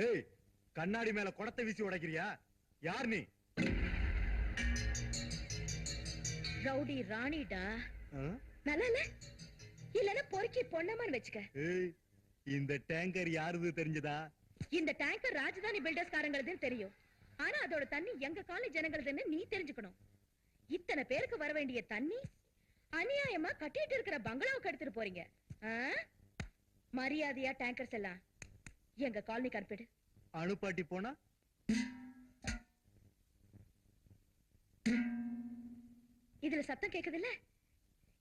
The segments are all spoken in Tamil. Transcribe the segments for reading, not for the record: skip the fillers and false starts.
ஏய், கண்ணாடி மேல குடத்தை வீசி உடைக்கிறியா? யார் நீ? ரவுடி ராணிடா. நல்லா இல்ல பொறுக்கி பொண்ணமான்னு வச்சுக்க. ஏய், இந்த டேங்கர் யாருது தெரிஞ்சதா? இந்த டேங்கர் ராஜதானி பில்டர்ஸ் காரங்களதுன்னு தெரியும். ஆனா அதோட தண்ணி எங்க காலேஜ் ஜனங்களதுன்னு நீ தெரிஞ்சுக்கணும். இத்தனை பேருக்கு வர வேண்டிய தண்ணி அநியாயமா கட்டிட்டு இருக்கிற பங்களாவுக்கு எடுத்துட்டு போறீங்க. மரியாதையா டேங்கர்ஸ் எல்லாம் எங்க காலனிக்கு அனுப்பிடு. அனுப்பாட்டி போனா இதுல சத்தம் கேக்குது இல்ல?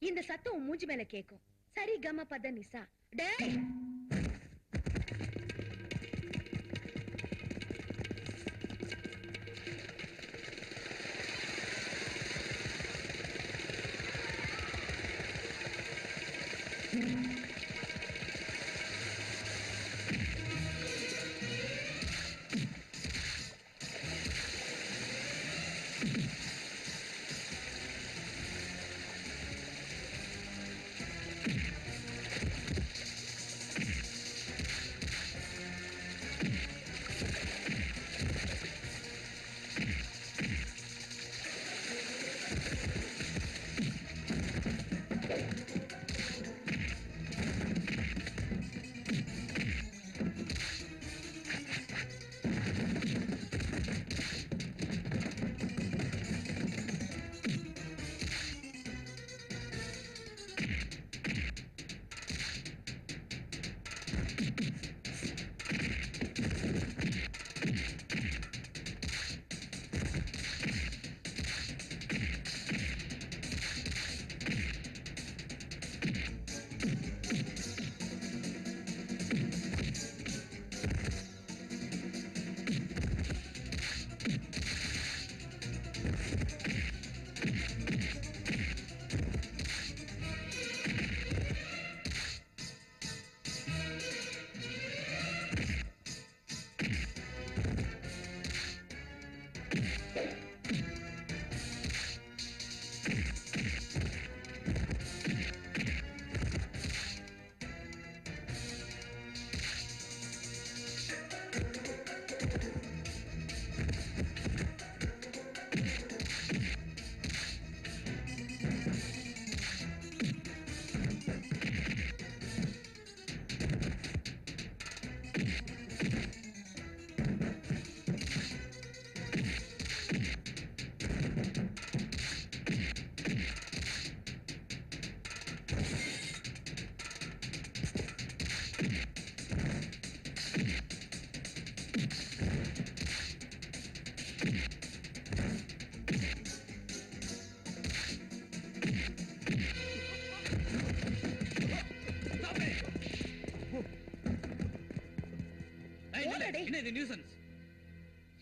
இந்த சத்தம் உன் மூஞ்சி மேல கேக்கும். சரி கம பத நிசா. டேய்,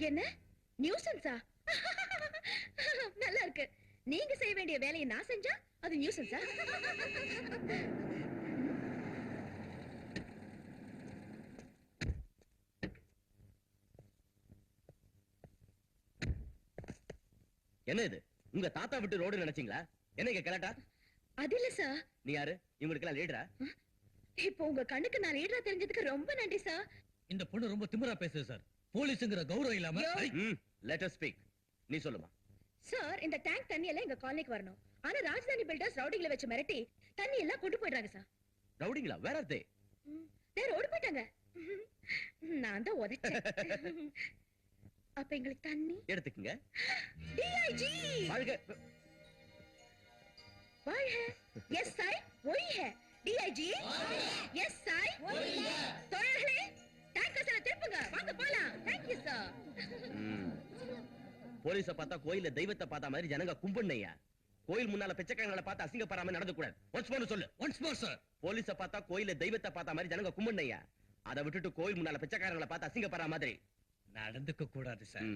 என்ன நியூசன்ஸா? நல்லா இருக்கு. நீங்க செய்ய வேண்டிய வேலையை நான் செஞ்சா அது நியூசன்ஸா? என்ன இது? உங்க தாத்தா விட்டு ரோடு நினைச்சீங்களா? என்ன கலாட்டா? அது இல்ல சார். நீ யாரு? இவங்களுக்கு எல்லாம் லீடரா? இப்போ உங்க கண்ணுக்கு நான் லீடரா தெரிஞ்சதுக்கு ரொம்ப நன்றி சார். இந்த பொண்ணு ரொம்ப திமிரா பேசுது சார். போலீஸ்ங்கற கௌரவம் இல்லாம. Let us speak. நீ சொல்லுமா. சார், இந்த டேங்க் தண்ணி எல்லாம் எங்க காலனிக்கு வரணும். ஆனா ராஜதானி பில்டர்ஸ் ரவுடிகளை வச்சு மிரட்டி தண்ணி எல்லாம் கொண்டு போயிடுறாங்க சார். ரவுடிங்களா? வேற ஆர் தே? வேற ஓடி போயிட்டாங்க. நான் தான் உதைச்சேன். அப்ப எங்களுக்கு தண்ணி எடுத்துக்கங்க. டிஐஜி வாழ்க. வாழ்க. எஸ் ஐ ஒய் ஹே. டிஐஜி எஸ் ஐ ஒய் ஹே. தோழர்களே, டேங்கர்ஸ்ல திருப்புங்க. வாங்க போலாம். Thank you sir. போலீஸ பார்த்தா கோயில்ல தெய்வத்தை பார்த்த மாதிரி ஜனங்க கும்பிடுனையா. கோயில் முன்னால பிச்சைக்காரங்களை பார்த்து அசிங்கப்படாம நடந்து கூடாது. ஒன்ஸ் மோர் சொல்லு. Once more sir. போலீஸ பார்த்தா கோயில்ல தெய்வத்தை பார்த்த மாதிரி ஜனங்க கும்பிடுனையா. அதை விட்டுட்டு கோயில் முன்னால பிச்சைக்காரங்களை பார்த்து அசிங்கப்படாம மாதிரி நடந்துக்க கூடாது சார்.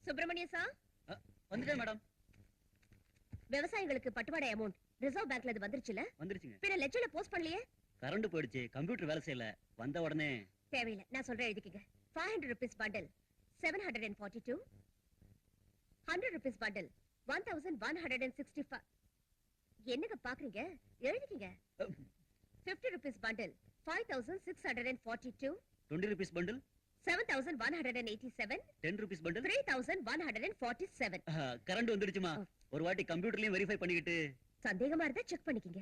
சுப்பிரமணிய சார், வந்துட்டேன் மேடம். விவசாயிகளுக்கு பட்டுவாடை அமௌண்ட் ரிசர்வ் பேங்க்ல இது வந்துருச்சுல? வந்துருச்சுங்க. பின்ன லெட்ஜர்ல போஸ்ட் பண்ணலையே? கரண்ட் போயிடுச்சு, கம்ப்யூட்டர் வேலை செய்யல. வந்த உடனே தேவையில்லை, நான் சொல்றேன் எழுதிக்கங்க. 500 rupees bundle 742, 100 rupees bundle 1165. என்னங்க பாக்குறீங்க? எழுதிக்கங்க. 50 rupees bundle 5642, 20 rupees bundle, 7187, 10 rupees bundle. 3147. Current வந்துடுச்சுமா. ஒரு வாட்டி கம்ப்யூட்டர்லயும் வெரிஃபை பண்ணிக்கிட்டு. சந்தேகமா இருந்தா செக் பண்ணிக்கங்க.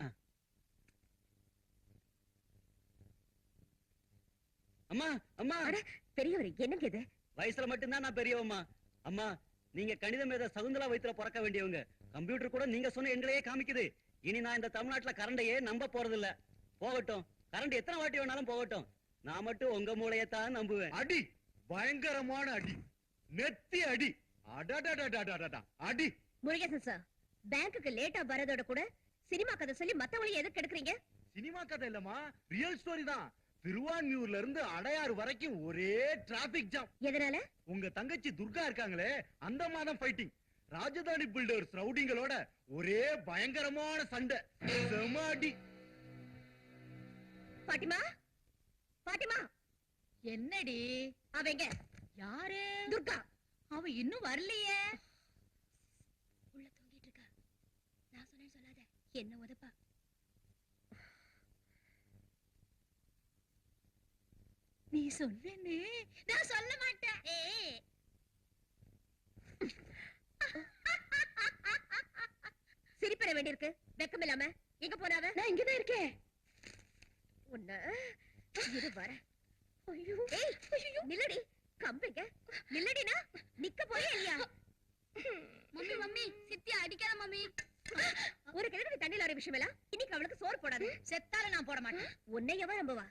அம்மா அம்மா, அட பெரியவர், என்னங்க இது? வயசுல மட்டும்தான் நான் பெரியவம்மா. அம்மா, நீங்க கணித மேத சகுந்தலா வயித்துல பிறக்க வேண்டியவங்க. கம்ப்யூட்டர் கூட நீங்க சொன்ன எண்களையே காமிக்குது. இனி நான் இந்த தமிழ்நாட்டுல கரண்டையே நம்ப போறது இல்ல. போகட்டும், கரண்ட் எத்தனை வாட்டி வேணாலும் போகட்டும். நான் மட்டும் உங்க மூளையத்தான் நம்புவேன். அடி, பயங்கரமான அடி, நெத்தி அடி, அடடடடடடடா, அடி. முருகேசன் சார், பேங்க்குக்கு லேட்டா வரதோட கூட சினிமா கதை சொல்லி மத்தவங்களை எதுக்கு எடுக்கறீங்க? சினிமா கதை இல்லம்மா, ரியல் ஸ்டோரி தான். திருவான்மியூர்ல இருந்து அடையாறு வரைக்கும் ஒரே டிராபிக் ஜாம். எதனால? உங்க தங்கச்சி துர்கா இருக்காங்களே, அந்த மாதம் ஃபைட்டிங். ராஜதானி பில்டர்ஸ் ரவுடிங்களோட ஒரே பயங்கரமான சண்டை, செம அடி. பாட்டிமா, பாட்டிமா, என்னடி? அவங்க யாரு? துர்கா. அவ இன்னும் வரலையே. உள்ள தூங்கிட்டு இருக்கா. நான் சொன்னேன்னு சொல்லாத, என்ன உதப்பா. நீ சொன்னேன்னு நான் சொல்ல மாட்டேன். சிரிப்பற வேண்டியிருக்கு, வெக்கம் இல்லாம. எங்க போனாவ? நான் இங்கதான் இருக்கேன். உன்ன இரு வர. ஐயோ, ஏய், ஐயோ, நில்லடி. கம்பைங்க நில்லடினா நிக்க போயே இல்லையா? மம்மி மம்மி, சித்தி அடிக்காத மம்மி. ஒரு கிழக்கு தண்ணில வர விஷயம் எல்லாம் இன்னைக்கு அவளுக்கு சோறு போடாது. செத்தால நான் போட மாட்டேன். உன்னையவா நம்புவா?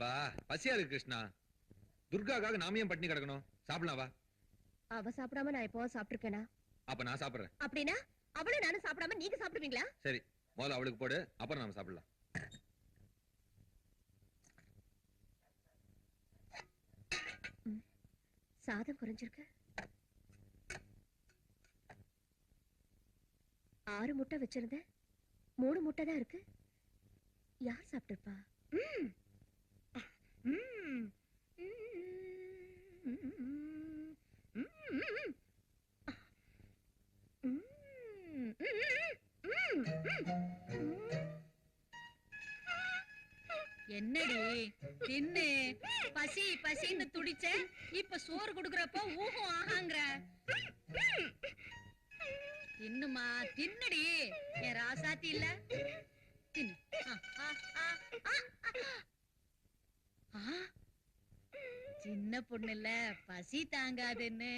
பா, பசியா இருக்கு கிருஷ்ணா. துர்காக்காக நாம ஏன் பட்டினி கிடக்கணும்? சாப்பிடலாம் வா. அவ சாப்பிடாம நான் எப்போ சாப்பிட்டிருக்கேனா? அப்ப நான் சாப்பிடுறேன். அப்படின்னா அவளும் நானும் சாப்பிடாம நீங்க சாப்பிடுவீங்களா? சரி, முதல்ல அவளுக்கு போடு, அப்புறம் நாம சாப்பிடலாம். சாதம் குறைஞ்சிருக்கு. 6 முட்டை வச்சிருந்தேன், 3 முட்டை தான் இருக்கு. யார் சாப்பிட்டிருப்பா? என்னடி தின்னு? பசி பசின்னு துடிச்ச, இப்ப சோறு குடுக்கறப்ப ஊகம் ஆகாங்கற. தின்னுமா, தின்னடி. என் ராசாத்தி இல்ல, தின்னு. சின்ன பொண்ணு இல்ல, பசி தாங்காதுன்னு.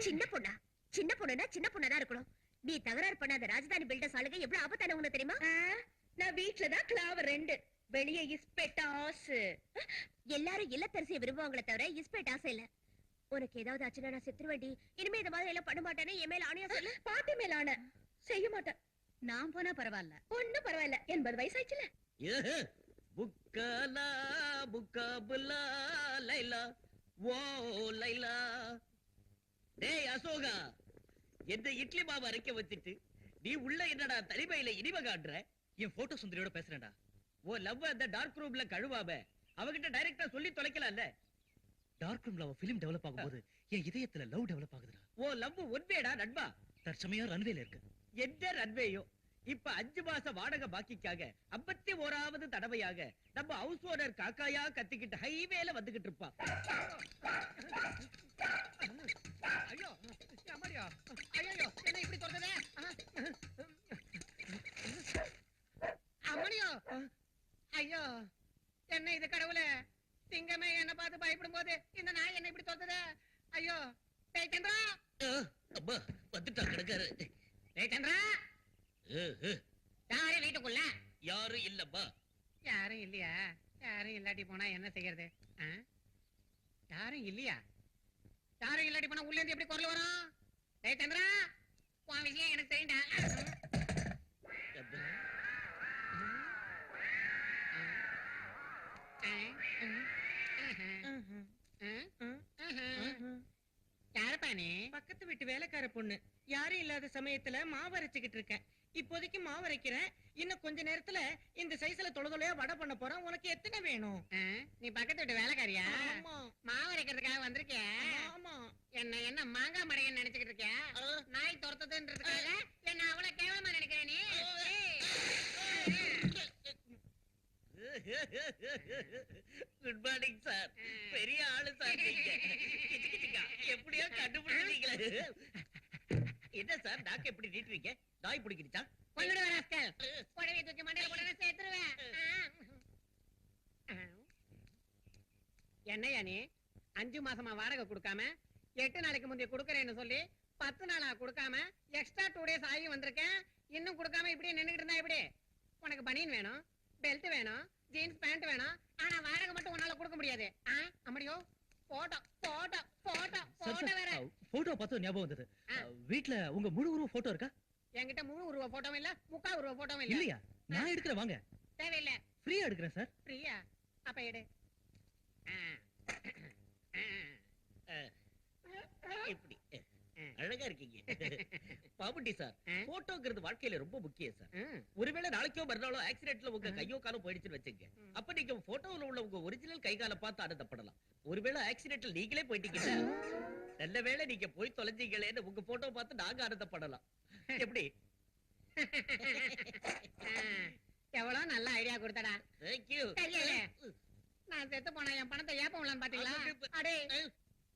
சின்ன பொண்ணா? சின்ன பொண்ணுனா சின்ன பொண்ணா இருக்கணும். நீ தகராறு பண்ணாத ராஜதானி பில்டர்ஸ் ஆளுங்க எவ்வளவு ஆபத்தான உனக்கு தெரியுமா? நான் வீட்லதான் கிளாவர் 2, வெளியே இஸ்பெட்டாஸ். எல்லாரும் இல்லத்தரசியை விரும்புவாங்களே தவிர இஸ்பெட்டாஸ் இல்ல. உனக்கு ஏதாவது ஆச்சுன்னா நான் செத்துருவேண்டி. இனிமே இந்த மாதிரி எல்லாம் பண்ண மாட்டேன்னு என் மேல ஆணையா சொல்லு. பாட்டி மேல ஆணை. செய்ய மாட்டேன். நான் போனா பரவாயில்ல. ஒண்ணும் பரவாயில்ல, 80 வயசாச்சுல. புக்கலா புக்கபுலா லைலா ஓ லைலா. டேய் அசோகா, எந்த இட்லி மாவு அரைக்க வச்சிட்டு நீ உள்ள என்னடா தனிமையில இனிமை காட்டுற? என் போட்டோ சுந்தரியோட பேசுறேன்டா. ஓ லவ் அந்த டார்க் ரூம்ல கழுவாம அவகிட்ட டைரக்டா சொல்லி தொலைக்கலாம்ல. டார்க் ரூம்ல அவ பிலிம் டெவலப் ஆகும்போது என் இதயத்துல லவ் டெவலப் ஆகுதுடா. ஓ லவ் உண்மையடா நண்பா. தற்சமயம் ரன்வேல இருக்கு. எந்த ரன்வேயோ இப்ப 5 மாச வாடகை பாக்கிக்காக 51வது தடவையாக நம்ம ஹவுஸ் ஓனர் காக்காயா கத்திக்கிட்டு ஹைவேல வந்துகிட்டு இருப்பா. ஐயோ, அம்மாடியா, ஐயோ, என்ன இப்படி தொடுறதே? அம்மாடியா, ஐயோ, என்ன இது கடவுளே? சிங்கமே என்ன பார்த்து பயப்படும் போது இந்த நாய் என்ன இப்படி தொடுறதே? ஐயோ, டேய் சந்திரா. அப்பா வந்துட்டா கிடக்காரு. டேய் சந்திரா, யாரு வீட்டுக்குள்ள? யாரும் இல்லப்பா. யாரும் இல்லையா? யாரும் இல்லாட்டி போனா என்ன செய்யறது? யாரும் இல்லையா? யாரும் இல்லாட்டி போனா உள்ள இருந்து எப்படி குரல் வரும்? டேய் சந்திரா, உன் விஷயம் எனக்கு தெரியும்டா. பொண்ணு. யாரும் இல்லாத சமயத்துல மாவு அரைச்சுக்கிட்டு இருக்கேன். இப்போதைக்கு மாவு அரைக்கிறேன். இன்னும் கொஞ்ச நேரத்துல இந்த சைஸ்ல தொலையா வடை பண்ண போறேன். உனக்கு எத்தனை வேணும்? நீ பக்கத்து வீட்டு வேலைக்காரியா? ஆமா. மாவு அரைக்கிறதுக்காக வந்திருக்கிய? ஆமா. என்ன மாங்காய் மடையன்னு நினைச்சுக்கிட்டு இருக்கியா? நாய் துரத்துதுன்றதுக்காக என்ன அவ்வளவு கேவலமா நினைக்கிற நீ? Good morning sir. பெரிய ஆளு சார் நீங்க. எப்படியோ கண்டுபிடிச்சீங்களே. என்ன சார் நாக்கு எப்படி நீட்டுறீங்க? நாய் பிடிக்கிடுச்சா? கொன்னுடுவ ராஸ்கல். புடவை தூக்கி மண்டையில போட்டா சேர்த்துருவேன். என்னையா நீ 5 மாசமா வாடகை கொடுக்காம 8 நாளைக்கு முந்தைய கொடுக்கறேன்னு சொல்லி 10 நாளா கொடுக்காம எக்ஸ்ட்ரா 2 days ஆகி வந்திருக்கேன். இன்னும் கொடுக்காம இப்படியே நின்னுகிட்டு இருந்தா எப்படி? உனக்கு பனியன் வேணும், பெல்ட் வேணும், ஜீன்ஸ் பேண்ட் வேணும். ஆனா வாடகை மட்டும் உன்னால கொடுக்க முடியாது. அம்மடியோ போட்டோ போட்டோ போட்டோ போட்டோ வேற. போட்டோ பார்த்து ஞாபகம் வந்தது. வீட்ல உங்க முழு உருவ போட்டோ இருக்கா? என்கிட்ட முழு உருவ போட்டோவும் இல்ல, முக்கா உருவ போட்டோவும் இல்ல. இல்லையா? நான் எடுக்கிறேன் வாங்க. தேவையில்லை. ஃப்ரீயா எடுக்கிறேன் சார். ஃப்ரீயா? அப்ப எடு. இப்படி அழகா இருக்கீங்க. பாபுட்டி சார், போட்டோங்கிறது வாழ்க்கையில ரொம்ப முக்கியம் சார். ஒருவேளை நாளைக்கோ மறுநாளோ ஆக்சிடென்ட்ல உங்க கையோ காலம் போயிடுச்சுன்னு வச்சுங்க, அப்ப நீங்க போட்டோல உள்ள உங்க ஒரிஜினல் கை காலை பார்த்து ஆனந்தப்படலாம். ஒருவேளை ஆக்சிடென்ட்ல நீங்களே போயிட்டீங்கன்னா, நல்ல வேளை நீங்க போய் தொலைஞ்சீங்களேன்னு உங்க போட்டோ பார்த்து நாங்க ஆனந்தப்படலாம். எப்படி? எவ்வளவு நல்ல ஐடியா கொடுத்தடா. தேங்க்யூ. நான் செத்து போனா என் பணத்தை ஏப்பம் பாத்தீங்களா? அடே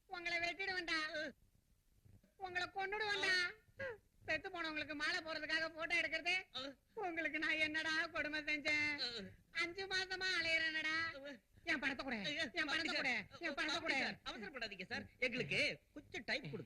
உங்களை வெட்டிடுவேன்டா, உங்களை கொன்னுடுவேன்டா. செத்து போனவங்களுக்கு மாலை போறதுக்காக போட்டோ எடுக்கிறது உங்களுக்கு நான் என்னடா கொடுமை செஞ்சேன்? 5 மாசமா அலையறேனடா. என் பணத்தை கூட, என் பணத்தை கூட, என் பணத்தை கூட. அவசரப்படாதீங்க சார், எங்களுக்கு கொஞ்சம் டைம் கொடுங்க.